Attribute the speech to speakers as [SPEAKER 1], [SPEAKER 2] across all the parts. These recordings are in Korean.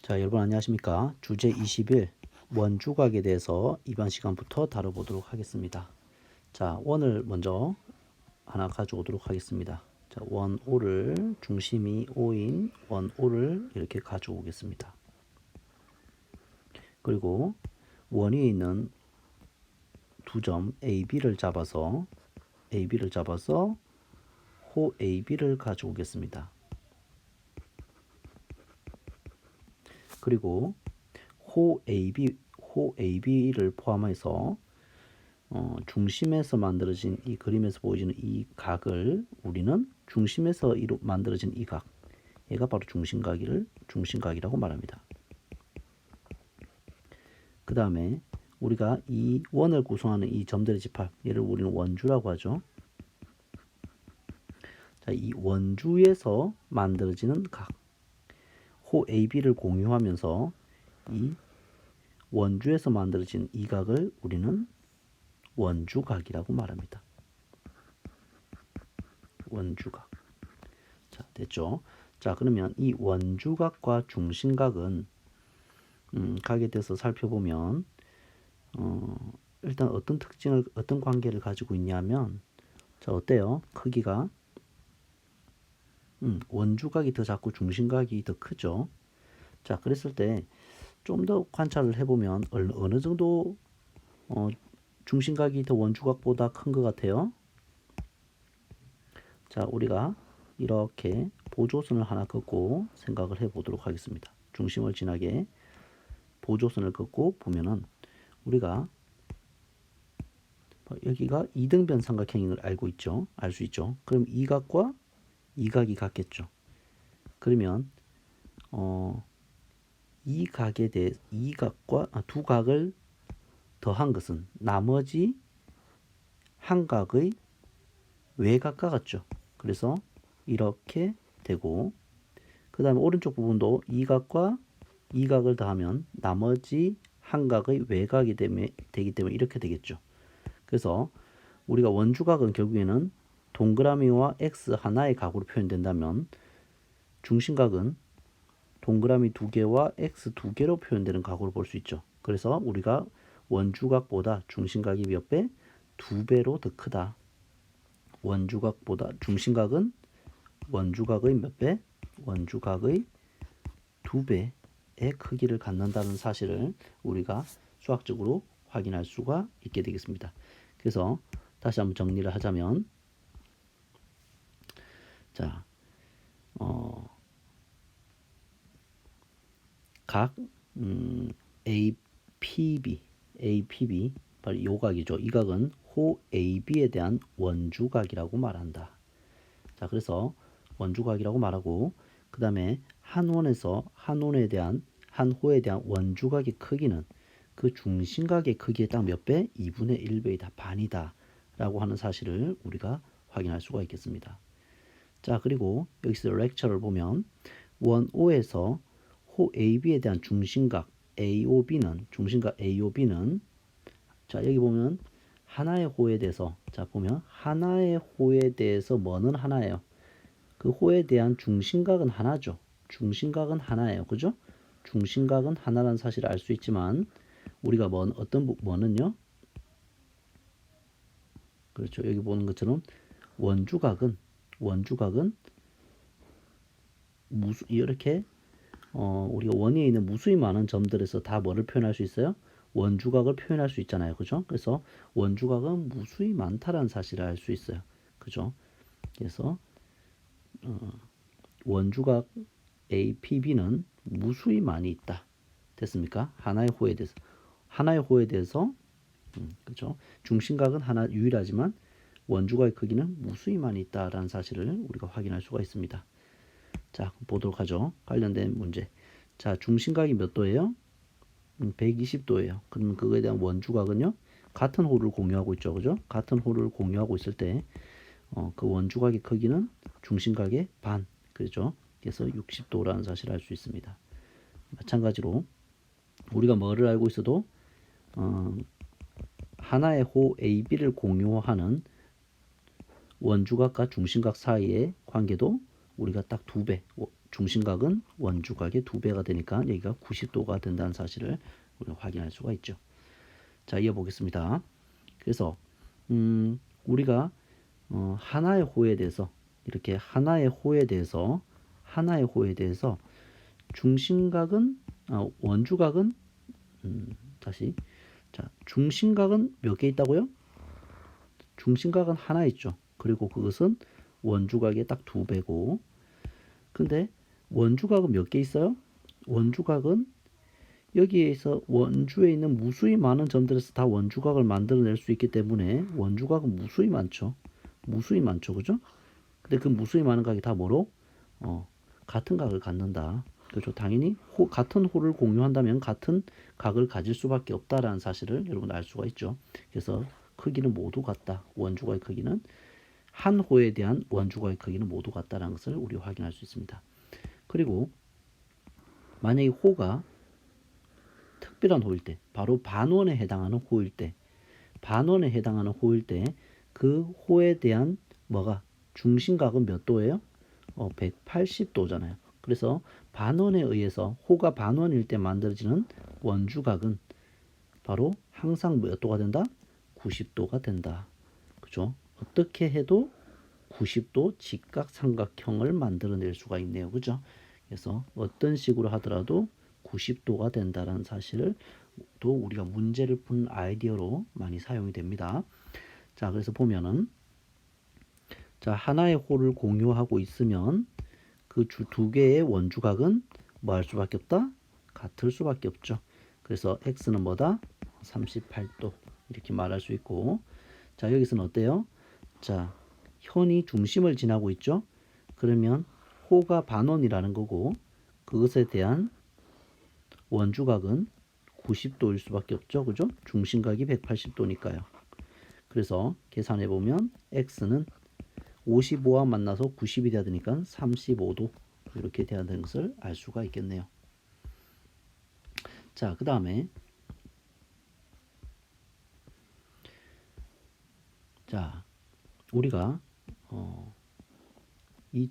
[SPEAKER 1] 자, 여러분 안녕하십니까? 주제 20일 원주각에 대해서 이번 시간부터 다뤄보도록 하겠습니다. 자, 원을 먼저 하나 가져오도록 하겠습니다. 자, 원 O를 중심이 O인 원 O를 이렇게 가져오겠습니다. 그리고 원 위에 있는 두 점 AB를 잡아서 호 AB를 가져오겠습니다. 그리고 호 AB를 포함해서 중심에서 만들어진 이 그림에서 보여지는 이 각을 우리는 중심에서 만들어진 이 각, 얘가 바로 중심각이라고 말합니다. 그 다음에 우리가 이 원을 구성하는 이 점들의 집합, 얘를 우리는 원주라고 하죠. 자, 이 원주에서 만들어지는 각, 호 AB를 공유하면서 이 원주에서 만들어진 이 각을 우리는 원주각이라고 말합니다. 원주각. 자, 됐죠? 자, 그러면 이 원주각과 중심각은 각에 대해서 살펴보면 일단 어떤 관계를 가지고 있냐면, 자, 어때요? 크기가 원주각이 더 작고 중심각이 더 크죠? 자, 그랬을 때 좀 더 관찰을 해보면 어느 정도 중심각이 더 원주각보다 큰 것 같아요. 자, 우리가 이렇게 보조선을 하나 긋고 생각을 해보도록 하겠습니다. 중심을 지나게 보조선을 긋고 보면은 우리가 여기가 이등변 삼각형인 걸 알 수 있죠. 그럼 이 각과 이 각이 같겠죠. 그러면 이 각에 대해 이 각과 두 각을 더한 것은 나머지 한 각의 외각과 같죠. 그래서 이렇게 되고, 그 다음에 오른쪽 부분도 이 각과 이 각을 더하면 나머지 한 각의 외각이 되기 때문에 이렇게 되겠죠. 그래서 우리가 원주각은 결국에는 동그라미와 X 하나의 각으로 표현된다면, 중심각은 동그라미 두 개와 X 두 개로 표현되는 각으로 볼 수 있죠. 그래서 우리가 원주각보다 중심각이 몇 배? 두 배로 더 크다. 원주각보다 중심각은 원주각의 몇 배? 원주각의 두 배의 크기를 갖는다는 사실을 우리가 수학적으로 확인할 수가 있게 되겠습니다. 그래서 다시 한번 정리를 하자면, 자, 각 APB 바로 이 각이죠. 이 각은 호 AB에 대한 원주각이라고 말한다. 자, 그래서 원주각이라고 말하고, 그 다음에 한 호에 대한 원주각의 크기는 그 중심각의 크기에 딱 몇 배? 2분의 1배이다. 반이다. 라고 하는 사실을 우리가 확인할 수가 있겠습니다. 자, 그리고 여기서 렉처를 보면 원 O에서 호 AB에 대한 중심각 AOB는 자, 여기 보면 하나의 호에 대해서 뭐는 하나예요. 그 호에 대한 중심각은 하나죠. 중심각은 하나예요. 그죠? 중심각은 하나라는 사실을 알 수 있지만 우리가 뭐는요? 그렇죠. 여기 보는 것처럼 원주각은 이렇게 우리가 원위에 있는 무수히 많은 점들에서 다 뭐를 표현할 수 있어요? 원주각을 표현할 수 있잖아요. 그죠? 그래서 원주각은 무수히 많다라는 사실을 알 수 있어요. 그죠? 그래서 원주각 APB는 무수히 많이 있다. 됐습니까? 하나의 호에 대해서 그죠? 중심각은 하나 유일하지만 원주각의 크기는 무수히 많이 있다라는 사실을 우리가 확인할 수가 있습니다. 자, 보도록 하죠. 관련된 문제. 자, 중심각이 몇 도예요? 120도예요. 그러면 그거에 대한 원주각은요? 같은 호를 공유하고 있죠. 그죠? 같은 호를 공유하고 있을 때 그 원주각의 크기는 중심각의 반. 그렇죠? 그래서 60도라는 사실을 알 수 있습니다. 마찬가지로 우리가 뭐를 알고 있어도 하나의 호 AB를 공유하는 원주각과 중심각 사이의 관계도 우리가 딱 두 배, 중심각은 원주각의 2배가 되니까 여기가 90도가 된다는 사실을 우리가 확인할 수가 있죠. 자, 이어보겠습니다. 그래서 우리가 하나의 호에 대해서 이렇게 하나의 호에 대해서 중심각은 원주각은 다시 자 중심각은 몇 개 있다고요? 중심각은 하나 있죠. 그리고 그것은 원주각의 딱 2배고, 근데 원주각은 몇 개 있어요? 원주각은 여기에서 원주에 있는 무수히 많은 점들에서 다 원주각을 만들어낼 수 있기 때문에 원주각은 무수히 많죠. 그죠? 근데 그 무수히 많은 각이 다 뭐로? 같은 각을 갖는다. 그렇죠. 당연히 같은 호를 공유한다면 같은 각을 가질 수밖에 없다라는 사실을 여러분 알 수가 있죠. 그래서 크기는 모두 같다. 원주각의 크기는 한 호에 대한 원주각의 크기는 모두 같다라는 것을 우리 확인할 수 있습니다. 그리고 만약에 호가 특별한 호일 때, 바로 반원에 해당하는 호일 때, 그 호에 대한 뭐가 중심각은 몇 도예요? 180도잖아요. 그래서 반원에 의해서 호가 반원일 때 만들어지는 원주각은 바로 항상 몇 도가 된다? 90도가 된다. 그죠? 어떻게 해도 90도 직각삼각형을 만들어낼 수가 있네요. 그죠? 그래서 어떤 식으로 하더라도 90도가 된다는 사실을 또 우리가 문제를 푸는 아이디어로 많이 사용이 됩니다. 자, 그래서 보면은 자, 하나의 호를 공유하고 있으면 그 두 개의 원주각은 뭐 할 수밖에 없다? 같을 수밖에 없죠. 그래서 x는 뭐다? 38도 이렇게 말할 수 있고, 자, 여기서는 어때요? 자, 현이 중심을 지나고 있죠. 그러면 호가 반원이라는 거고 그것에 대한 원주각은 90도일 수밖에 없죠. 그죠? 중심각이 180도니까요. 그래서 계산해 보면 x는 55와 만나서 90이 돼야 되니까 35도 이렇게 돼야 되는 것을 알 수가 있겠네요. 자, 그 다음에 자, 우리가 이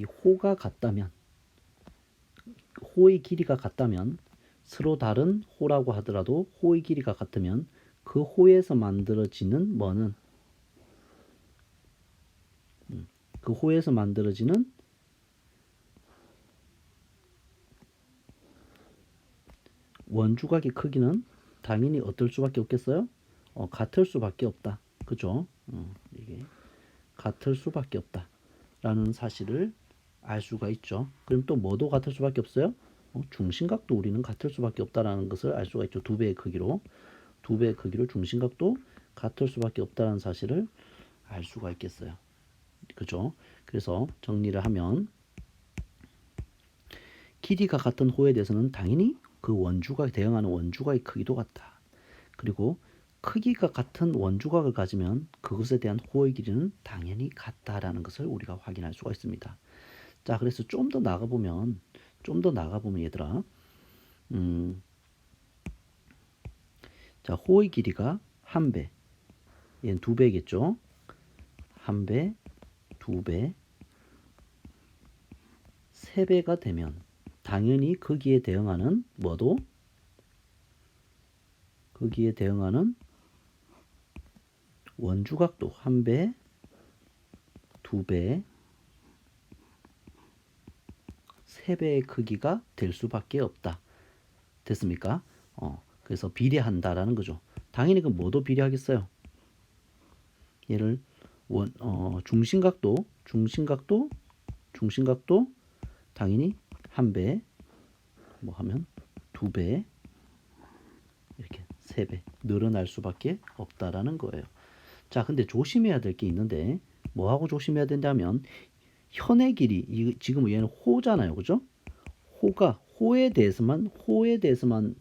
[SPEAKER 1] 호가 같다면, 호의 길이가 같다면, 서로 다른 호라고 하더라도 호의 길이가 같으면 그 호에서 만들어지는 뭐는 그 호에서 만들어지는 원주각의 크기는 당연히 어떨 수밖에 없겠어요? 같을 수밖에 없다. 그죠? 이게 같을 수밖에 없다. 라는 사실을 알 수가 있죠. 그럼 또 뭐도 같을 수밖에 없어요? 중심각도 우리는 같을 수밖에 없다라는 것을 알 수가 있죠. 2배의 크기로. 2배의 크기로 중심각도 같을 수밖에 없다는 사실을 알 수가 있겠어요. 그죠? 그래서 정리를 하면 길이가 같은 호에 대해서는 당연히 그 원주각에 대응하는 원주각의 크기도 같다. 그리고 크기가 같은 원주각을 가지면 그것에 대한 호의 길이는 당연히 같다라는 것을 우리가 확인할 수가 있습니다. 자, 그래서 좀 더 나가보면 얘들아, 자, 호의 길이가 1배, 얘는 2배겠죠. 1배, 2배, 3배가 되면 당연히 거기에 대응하는 뭐도 거기에 대응하는 원주각도 1배, 2배, 3배의 크기가 될 수밖에 없다. 됐습니까? 그래서 비례한다라는 거죠. 당연히 그 뭐도 비례하겠어요. 얘를 중심각도 당연히 1배, 뭐 하면 2배, 이렇게 3배 늘어날 수밖에 없다라는 거예요. 자, 근데 조심해야 될 게 있는데 뭐하고 조심해야 된다면 현의 길이, 지금 얘는 호잖아요. 그죠? 호에 대해서만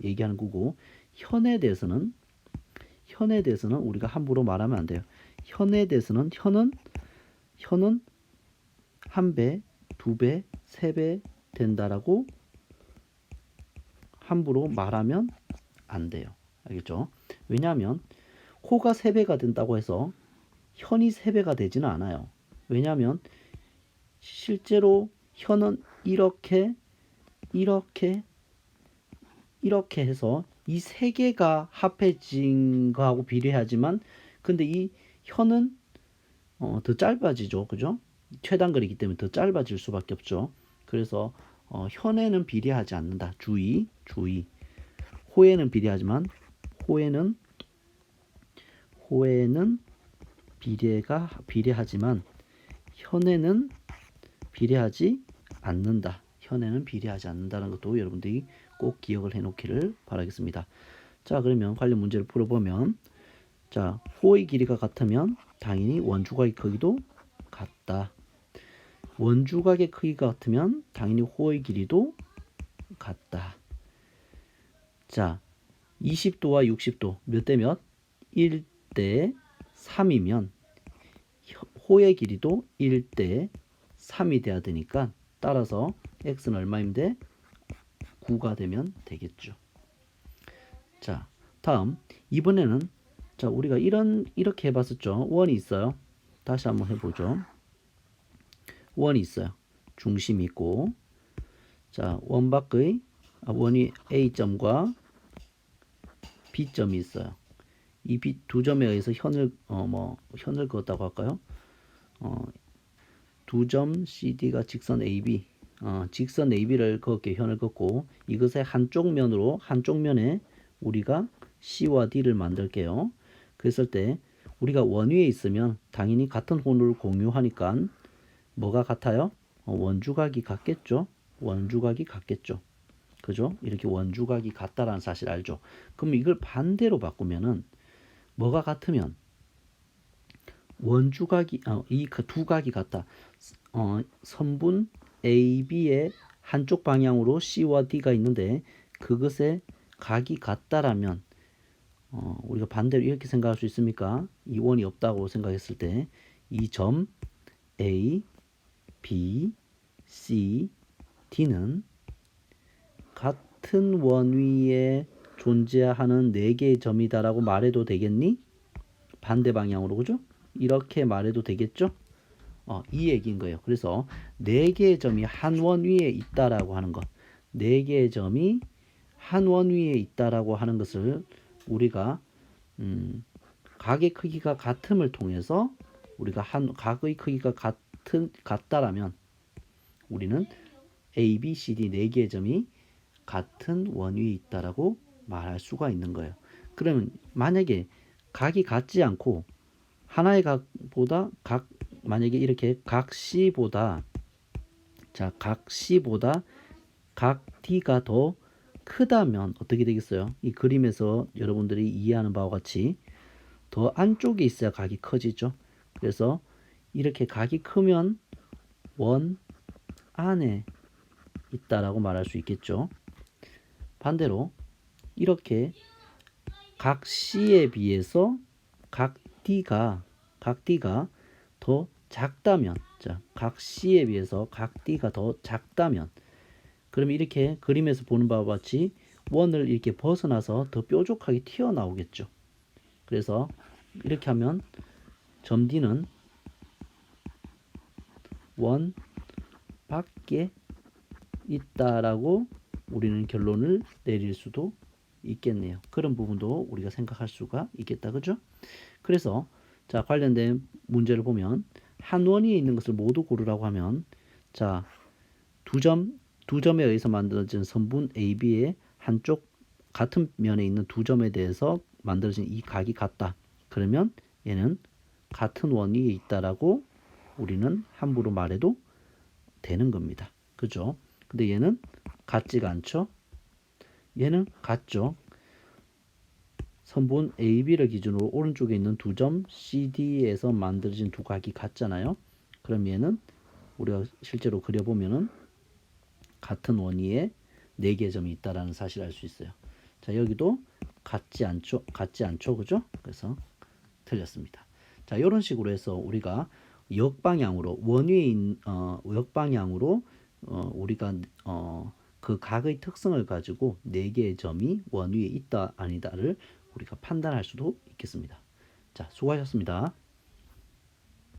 [SPEAKER 1] 얘기하는 거고, 현에 대해서는 우리가 함부로 말하면 안 돼요. 현에 대해서는 현은 1배, 2배, 3배 된다라고 함부로 말하면 안 돼요. 알겠죠? 왜냐하면 호가 3배가 된다고 해서 현이 3배가 되지는 않아요. 왜냐하면 실제로 현은 이렇게 해서 이 세 개가 합해진 거하고 비례하지만 근데 이 현은 더 짧아지죠. 그죠? 최단거리이기 때문에 더 짧아질 수밖에 없죠. 그래서 현에는 비례하지 않는다. 주의. 호에는 비례하지만 호에는 비례하지만 현에는 비례하지 않는다. 현에는 비례하지 않는다는 것도 여러분들이 꼭 기억을 해 놓기를 바라겠습니다. 자, 그러면 관련 문제를 풀어보면 자, 호의 길이가 같으면 당연히 원주각의 크기도 같다. 원주각의 크기가 같으면 당연히 호의 길이도 같다. 자, 20도와 60도 몇 대 몇? 1대 3이면 호의 길이도 1대 3이 돼야 되니까 따라서 x는 얼마인데 9가 되면 되겠죠. 자, 다음 이번에는 자, 우리가 이렇게 해봤었죠. 원이 있어요. 다시 한번 해보죠. 원이 있어요. 중심이 있고 자, 원 밖의 원이 A점과 B점이 있어요. 이 두 점에 의해서 현을 그었다고 할까요? 두 점 CD가 직선 AB, 직선 AB를 그렇게 현을 긋고 이것의 한쪽 면에 우리가 C와 D를 만들게요. 그랬을 때 우리가 원 위에 있으면 당연히 같은 혼을 공유하니까 뭐가 같아요? 원주각이 같겠죠. 그죠? 이렇게 원주각이 같다라는 사실 알죠. 그럼 이걸 반대로 바꾸면은 뭐가 같으면 원주각이 이 두 각이 같다. 선분 AB의 한쪽 방향으로 C와 D가 있는데 그것의 각이 같다라면 우리가 반대로 이렇게 생각할 수 있습니까? 이 원이 없다고 생각했을 때 이 점 A, B, C, D는 같은 원 위에 존재하는 4개의 점이다라고 말해도 되겠니? 반대 방향으로 그죠? 이렇게 말해도 되겠죠? 이 얘기인 거예요. 그래서 4개의 점이 한 원 위에 있다라고 하는 것. 4개의 점이 한 원 위에 있다라고 하는 것을 우리가 각의 크기가 같음을 통해서 우리가 각의 크기가 같다라면 우리는 A, B, C, D 4개의 점이 같은 원 위에 있다라고 말할 수가 있는 거예요. 그러면 만약에 각이 같지 않고 하나의 각보다 만약에 이렇게 각 C보다 각 D가 더 크다면 어떻게 되겠어요? 이 그림에서 여러분들이 이해하는 바와 같이 더 안쪽에 있어야 각이 커지죠. 그래서 이렇게 각이 크면 원 안에 있다라고 말할 수 있겠죠. 반대로 이렇게 각 C에 비해서 각 D가 더 작다면 각 C에 비해서 각 D가 더 작다면 그러면 이렇게 그림에서 보는 바와 같이 원을 이렇게 벗어나서 더 뾰족하게 튀어나오겠죠. 그래서 이렇게 하면 점 D는 원 밖에 있다라고 우리는 결론을 내릴 수도 있겠네요. 그런 부분도 우리가 생각할 수가 있겠다. 그죠? 그래서 자, 관련된 문제를 보면 한 원위에 있는 것을 모두 고르라고 하면 자, 두 점에 의해서 만들어진 선분 AB의 한쪽 같은 면에 있는 두 점에 대해서 만들어진 이 각이 같다. 그러면 얘는 같은 원위에 있다라고 우리는 함부로 말해도 되는 겁니다. 그죠? 근데 얘는 같지가 않죠? 얘는 같죠? 선분 AB를 기준으로 오른쪽에 있는 두 점 CD에서 만들어진 두 각이 같잖아요. 그럼 얘는 우리가 실제로 그려보면은 같은 원위에 4개의 점이 있다라는 사실을 알 수 있어요. 자, 여기도 같지 않죠? 그죠? 그래서 틀렸습니다. 자, 이런 식으로 해서 우리가 역방향으로 우리가 그 각의 특성을 가지고 4개의 점이 원 위에 있다 아니다를 우리가 판단할 수도 있겠습니다. 자, 수고하셨습니다.